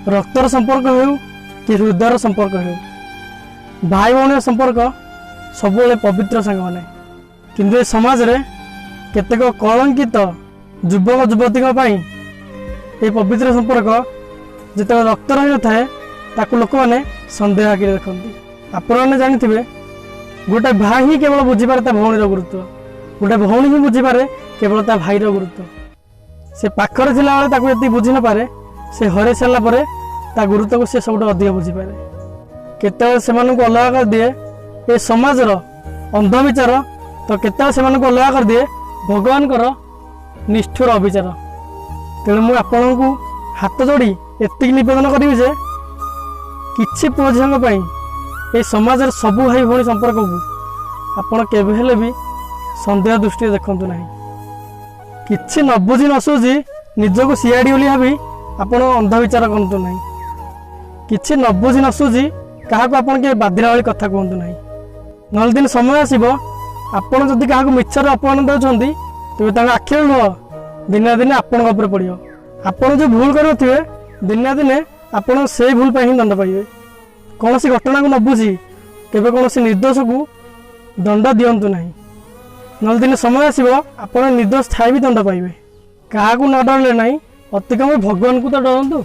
रक्तर संपर्क हो कि हृदयर संपर्क हो, भाई भाई संपर्क सब पवित्र सांग मैंने किंतु ए समाज रे केतेक कलंकित युवक युवती ये पवित्र संपर्क जिते रक्त रही थाए ताकू लोक मैंने सन्देह आखिर देखती। आपण जानी गोटे भाई ही केवल बुझीपारे ता भौणी गुरुत्व, गोटे भौणी ही बुझीपारे केवल ता भाईर गुरुत्व। से पाखरे थिला बेले ताकू यदि बुझी न पारे से हरे सारा पर ता गुरुत्व को से सब अधिक बुझीपारे। केते से अलग कर दिए ये समाजर अंधविचार, तो केते से अलग कर दिए भगवान निष्ठुर अविचार। तेणु मुझे आपण को हाथ जोड़ी एति निवेदन करी जे किछि पुओ झील ये समाज सबू भाई भाई संपर्क को आपण केबे भी संदेह दृष्टि देखु ना। किछि न बुझी न सुझी निजको सीआईडी बोली भावी आपण अंधविचार करतु ना। किछि न बुझी न सुझी क्या आपन के बाधिला वाली कथा कहतु ना। नल दिन समय आसब आपण जदि क्या मिछर अपमान दौरान तेज आखिर लुह दिने दिने आपण पड़ो। आपण जो भूल करेंगे दिने दिने आपण से भूल पर ही दंड पाइबे। कौन सी घटना को न बुझी केवे कौन सी निर्दोष को दंड दिंतु ना। नल दिन समय आसब आप निर्दोष थाई भी दंड पाइबे। क्या न डरले ना, अति कम भगवान को तो डरतु।